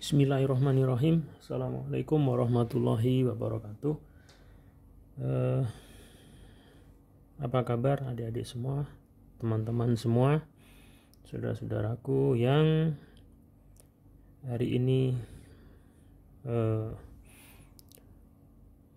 Bismillahirrahmanirrahim. Assalamualaikum warahmatullahi wabarakatuh. Apa kabar adik-adik semua, teman-teman semua, saudara-saudaraku yang hari ini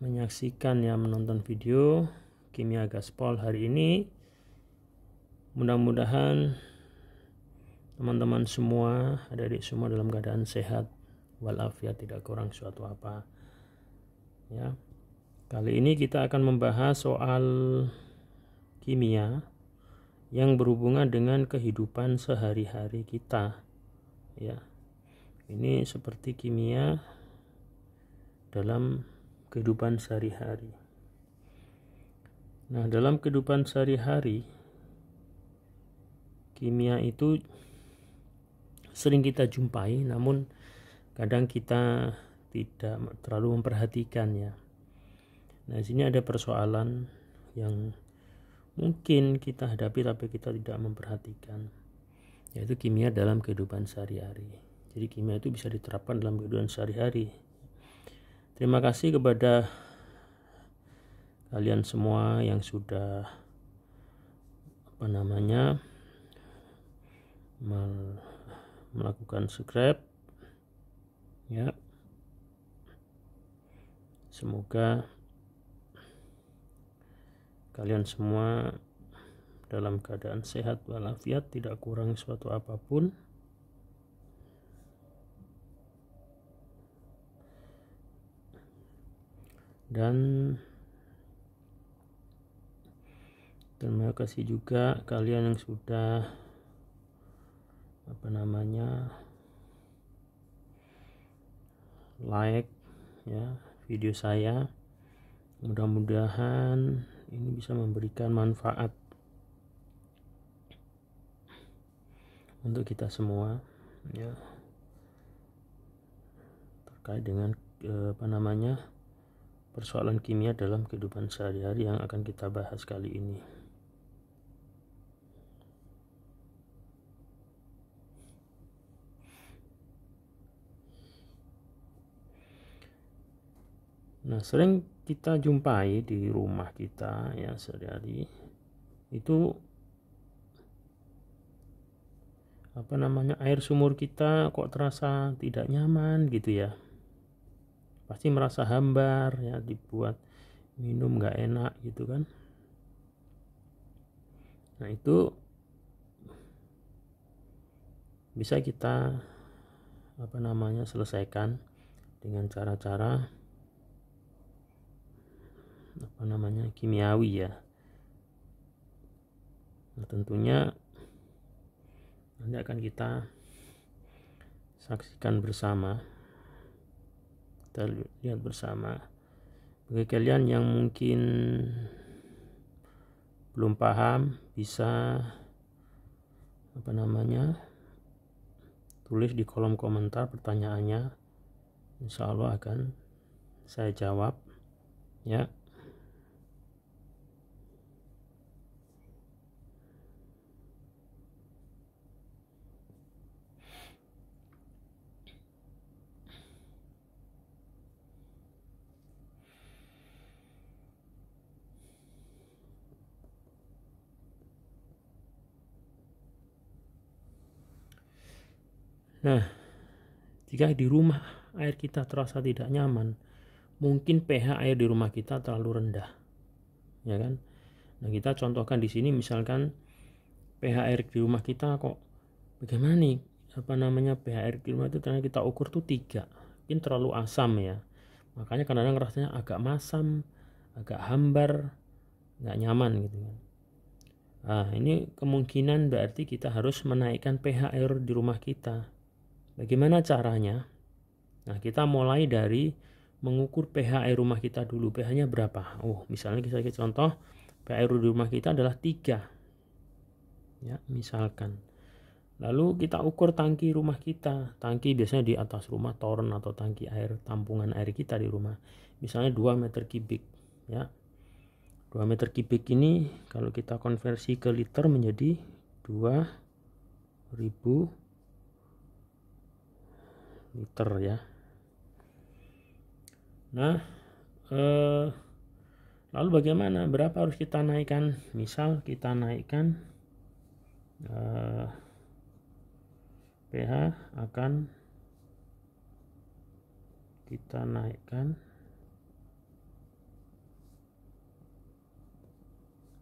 menyaksikan menonton video Kimia Gaspol hari ini. Mudah-mudahan teman-teman semua, adik-adik semua dalam keadaan sehat walafiat, tidak kurang suatu apa. Ya. Kali ini kita akan membahas soal kimia yang berhubungan dengan kehidupan sehari-hari kita. Ya. Ini seperti kimia dalam kehidupan sehari-hari. Nah, dalam kehidupan sehari-hari kimia itu sering kita jumpai, namun kadang kita tidak terlalu memperhatikan ya. Nah, di sini ada persoalan yang mungkin kita hadapi tapi kita tidak memperhatikan, yaitu kimia dalam kehidupan sehari-hari. Jadi kimia itu bisa diterapkan dalam kehidupan sehari-hari. Terima kasih kepada kalian semua yang sudah melakukan subscribe ya. Semoga kalian semua dalam keadaan sehat walafiat, tidak kurang suatu apapun. Dan terima kasih juga kalian yang sudah like ya video saya. Mudah-mudahan ini bisa memberikan manfaat untuk kita semua ya, terkait dengan persoalan kimia dalam kehidupan sehari-hari yang akan kita bahas kali ini. Nah, sering kita jumpai di rumah kita ya sehari-hari itu air sumur kita kok terasa tidak nyaman gitu ya. Pasti merasa hambar ya, dibuat minum nggak enak gitu kan. Nah, itu bisa kita selesaikan dengan cara-cara kimiawi ya. Nah, tentunya nanti akan kita saksikan bersama, kita lihat bersama. Bagi kalian yang mungkin belum paham, bisa tulis di kolom komentar pertanyaannya, insya Allah akan saya jawab ya. Nah, jika di rumah air kita terasa tidak nyaman, mungkin pH air di rumah kita terlalu rendah, ya kan? Nah, kita contohkan di sini, misalkan pH air di rumah kita kok bagaimana nih? pH air di rumah itu ternyata kita ukur tuh 3, mungkin terlalu asam ya. Makanya kadang-kadang rasanya agak masam, agak hambar, nggak nyaman gitu kan. Nah, ini kemungkinan berarti kita harus menaikkan pH air di rumah kita. Bagaimana caranya? Nah, kita mulai dari mengukur pH air rumah kita dulu. pH-nya berapa? Misalnya kita contoh, pH air di rumah kita adalah 3. Ya, misalkan. Lalu kita ukur tangki rumah kita. Tangki biasanya di atas rumah, toren atau tangki air, tampungan air kita di rumah. Misalnya 2 meter kubik, ya. 2 meter kubik ini kalau kita konversi ke liter menjadi 2000 liter ya. Nah, lalu bagaimana? Berapa harus kita naikkan? Misal kita naikkan pH akan kita naikkan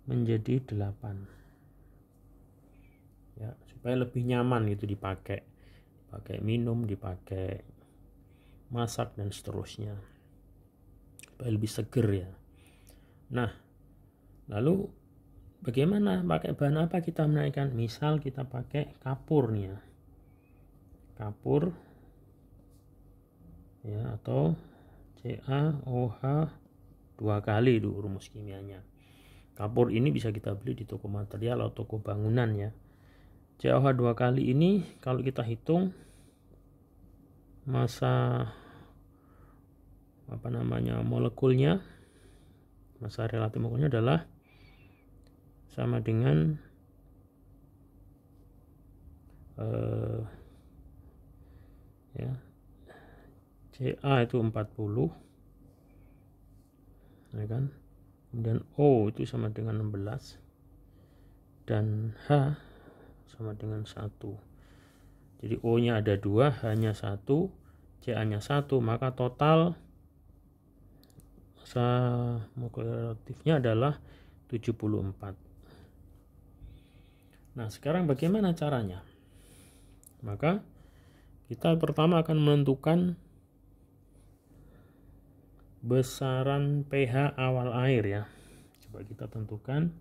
menjadi 8 ya, supaya lebih nyaman gitu dipakai minum, dipakai masak dan seterusnya, supaya lebih seger ya. Nah, lalu bagaimana, pakai bahan apa kita menaikkan? Misal kita pakai kapur nih ya, kapur ya, atau CaOH 2 kali itu rumus kimianya. Kapur ini bisa kita beli di toko material atau toko bangunan ya. CaOH 2 kali ini kalau kita hitung masa molekulnya, masa relatif molekulnya adalah sama dengan ya, Ca itu 40 ya kan, kemudian O itu sama dengan 16 dan H sama dengan 1. Jadi O nya ada 2, H nya 1, Ca nya 1, maka total masa molekuler relatifnya adalah 74. Nah, sekarang bagaimana caranya? Maka kita pertama akan menentukan besaran pH awal air ya. Coba kita tentukan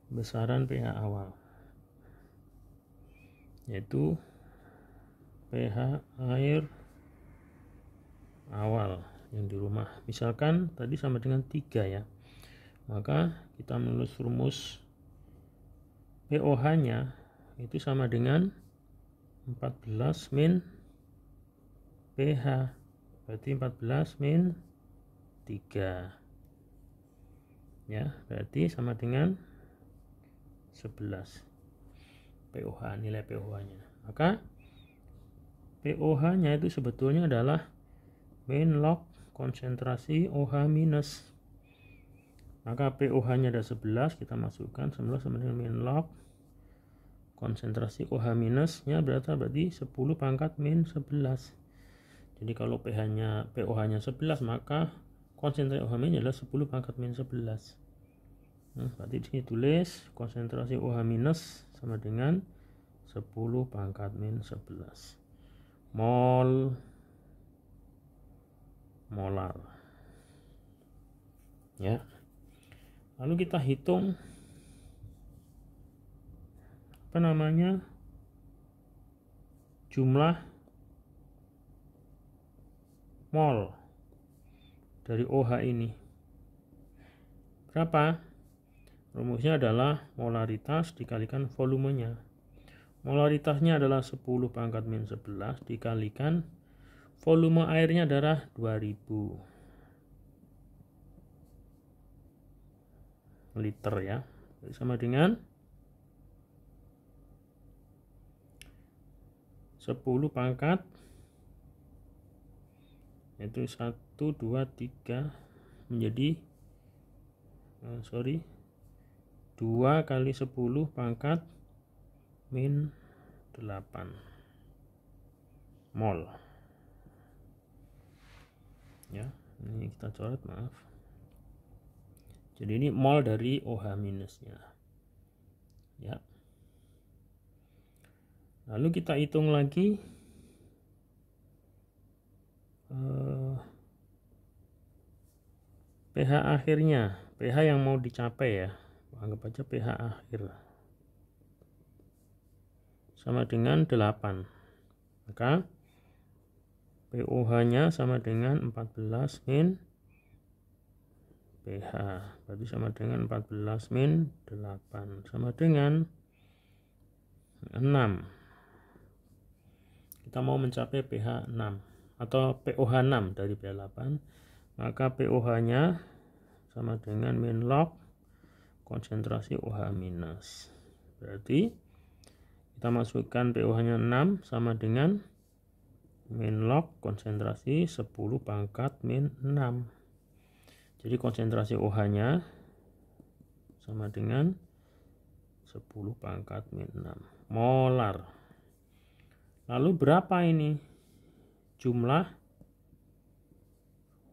besaran pH awal, yaitu pH air awal yang di rumah. Misalkan tadi sama dengan 3 ya, maka kita menulis rumus pOH nya itu sama dengan 14 min pH, berarti 14 min 3 ya, berarti sama dengan 11 pOH, nilai pOH nya. Maka pOH nya itu sebetulnya adalah min log konsentrasi OH minus. Maka pOH nya ada 11, kita masukkan 11 sama dengan min log konsentrasi OH minus nya berarti 10 pangkat min 11. Jadi kalau pOH nya 11, maka konsentrasi OH minus adalah 10 pangkat min 11. Nah, berarti di sini tulis konsentrasi OH minus sama dengan 10 pangkat min 11 molar ya. Lalu kita hitung jumlah mol dari OH ini berapa? Rumusnya adalah molaritas dikalikan volumenya. Molaritasnya adalah 10 pangkat min 11 dikalikan volume airnya adalah 2000 liter ya. Jadi sama dengan 10 pangkat, yaitu 1, 2, 3 menjadi 2 kali 10 pangkat min 8 mol ya. Ini kita coret, maaf. Jadi ini mol dari OH minusnya ya. Lalu kita hitung lagi pH akhirnya, pH yang mau dicapai ya, anggap aja pH akhir sama dengan 8, maka pOH nya sama dengan 14 min pH, berarti sama dengan 14 min 8 sama dengan 6. Kita mau mencapai pH 6 atau pOH 6 dari pH 8, maka pOH nya sama dengan min log konsentrasi OH minus. Berarti Kita masukkan pOH-nya 6 sama dengan min log konsentrasi 10 pangkat min 6. Jadi konsentrasi OH-nya sama dengan 10 pangkat min 6 molar. Lalu berapa ini jumlah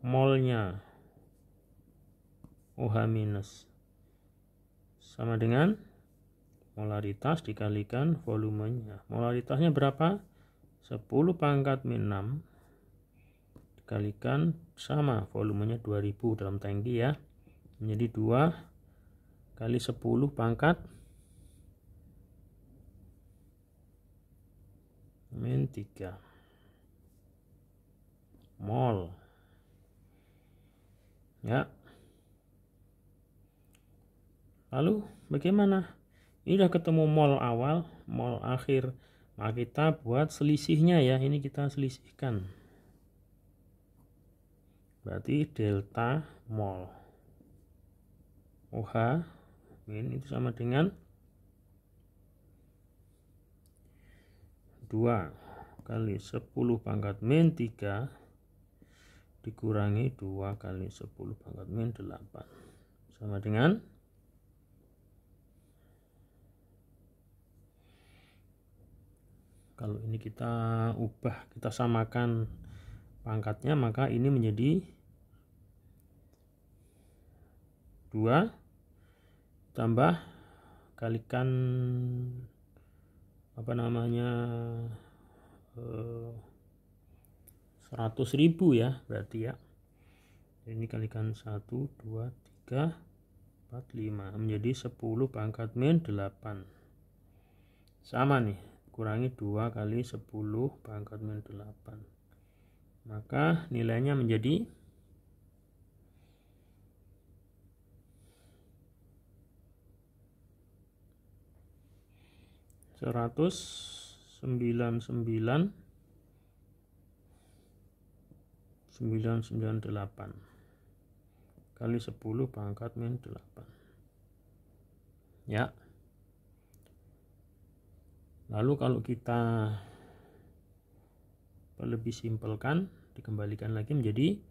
molnya OH minus? Sama dengan molaritas dikalikan volumenya. Molaritasnya berapa? 10 pangkat min 6 dikalikan sama volumenya 2000 dalam tangki ya. Menjadi 2 kali 10 pangkat min 3 mol. Ya. Lalu bagaimana? Ini udah ketemu mol awal, mol akhir. Nah, kita buat selisihnya ya. Ini kita selisihkan. Berarti delta mol OH min itu sama dengan 2 kali 10 pangkat min 3 dikurangi 2 kali 10 pangkat min 8 sama dengan kalau ini kita ubah, kita samakan pangkatnya, maka ini menjadi 2 tambah kalikan 100.000 ya berarti ya. Ini kalikan 1, 2, 3, 4, 5 menjadi 10 pangkat min 8 sama nih, kurangi 2 kali 10 pangkat min 8, maka nilainya menjadi 199,998 kali 10 pangkat min 8 ya. Lalu kalau kita lebih simpelkan, dikembalikan lagi menjadi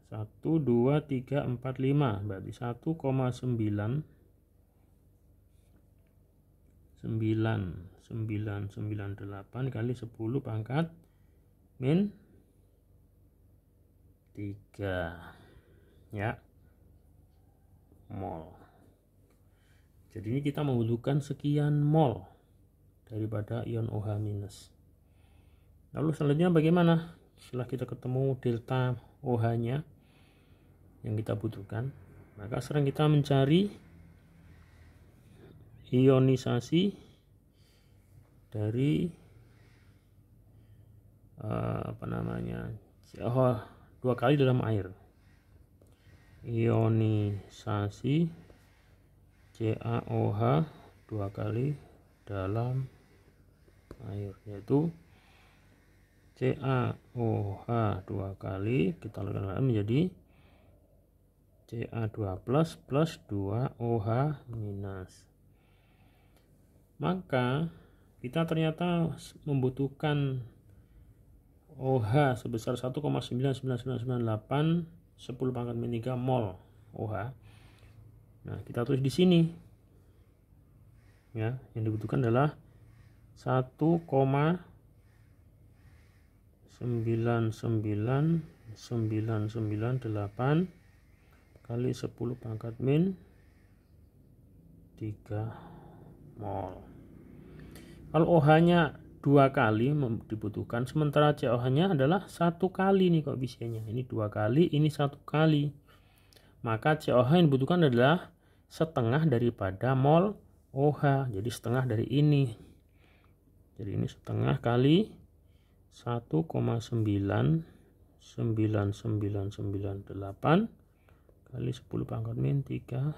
1, 2, 3, 4, 5 berarti 1,99998 kali 10 pangkat min 3 ya mol. Jadi ini kita membutuhkan sekian mol daripada ion OH minus. Lalu selanjutnya bagaimana? Setelah kita ketemu delta OH-nya yang kita butuhkan, maka sekarang kita mencari ionisasi dari CaOH 2 kali dalam air. Ionisasi CaOH 2 kali dalam air, yaitu CaOH 2 kali kita lakukan menjadi Ca2 plus 2OH minus. Maka kita ternyata membutuhkan OH sebesar 1,99998 10 pangkat min 3 mol OH. Nah, kita tulis di sini. Ya, yang dibutuhkan adalah 1,99998 kali 10 pangkat min 3 mol. Kalau OH-nya 2 kali dibutuhkan, sementara COH-nya adalah 1 kali nih koefisiennya. Ini 2 kali, ini 1 kali. Maka COH yang dibutuhkan adalah setengah daripada mol OH. Jadi setengah dari ini. Jadi ini setengah kali 1,99998 kali 10 pangkat min 3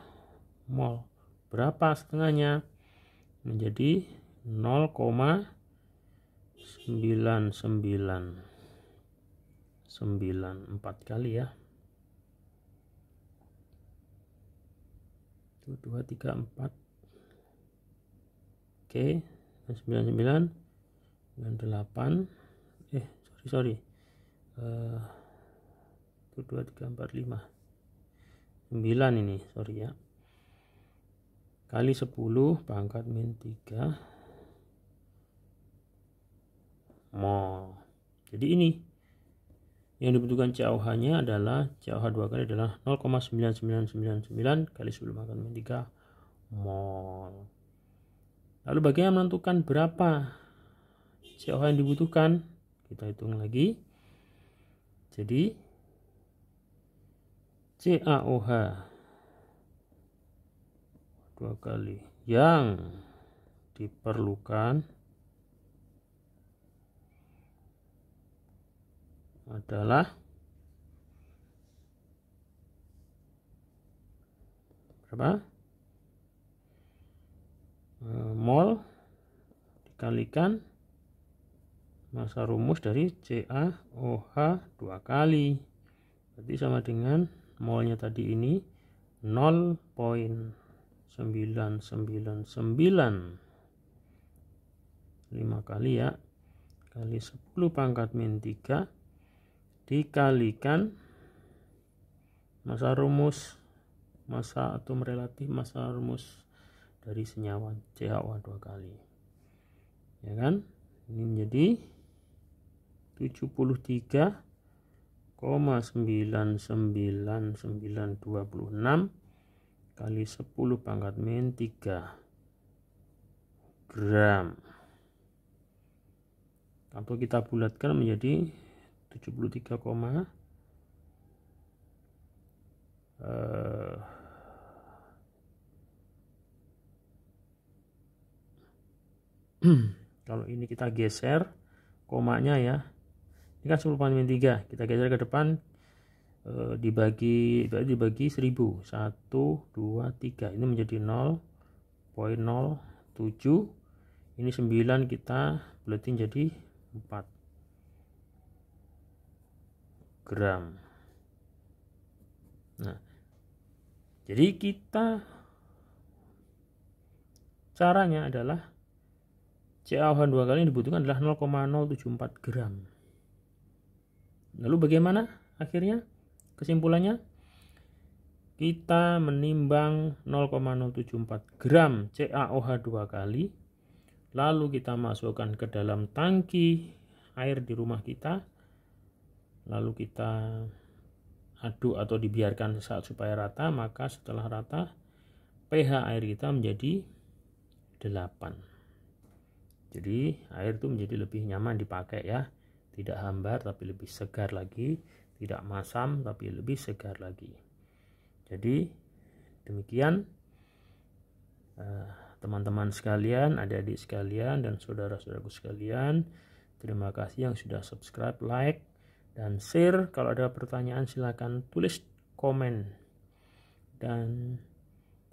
mol. Berapa setengahnya? Menjadi 0,9994 kali ya. 2, 3, 4. Oke, 99, 98, sorry, 1, 2, 3, 4, 5, 9 ini, sorry ya, kali 10 pangkat min 3 mol. Jadi ini yang dibutuhkan CaOH nya adalah CaOH 2 kali adalah 0,9999 kali 10 pangkat min 3 mol. Lalu bagaimana menentukan berapa CaOH yang dibutuhkan? Kita hitung lagi. Jadi CaOH 2 kali yang diperlukan adalah berapa? Mol dikalikan massa rumus dari CaOH 2 kali. Berarti sama dengan molnya tadi ini 0,9995 kali ya, kali 10 pangkat min 3 dikalikan massa rumus, massa atom relatif, massa rumus dari senyawa CaOH 2 kali, ya kan? Ini menjadi 73,99926 kali 10 pangkat min 3 gram, atau kita bulatkan menjadi 73, kalau ini kita geser komanya ya, ini kan 10 pangkat min 3, kita geser ke depan, dibagi 1000, 1, 2, 3, ini menjadi 0,07, ini 9 kita bulatin jadi 4 gram. Nah, jadi kita caranya adalah CaOH 2 kali yang dibutuhkan adalah 0,074 gram. Lalu bagaimana akhirnya? Kesimpulannya, kita menimbang 0,074 gram CaOH 2 kali, lalu kita masukkan ke dalam tangki air di rumah kita, lalu kita aduk atau dibiarkan sesaat supaya rata. Maka setelah rata, pH air kita menjadi 8. Jadi air itu menjadi lebih nyaman dipakai ya, tidak hambar tapi lebih segar lagi, tidak masam tapi lebih segar lagi. Jadi demikian teman-teman sekalian, adik-adik sekalian, dan saudara-saudaraku sekalian, terima kasih yang sudah subscribe, like, dan share. Kalau ada pertanyaan silakan tulis komen, dan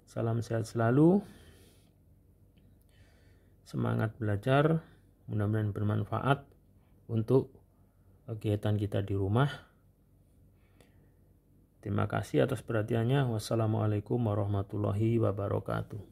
salam sehat selalu, semangat belajar, mudah-mudahan bermanfaat untuk kegiatan kita di rumah. Terima kasih atas perhatiannya. Wassalamualaikum warahmatullahi wabarakatuh.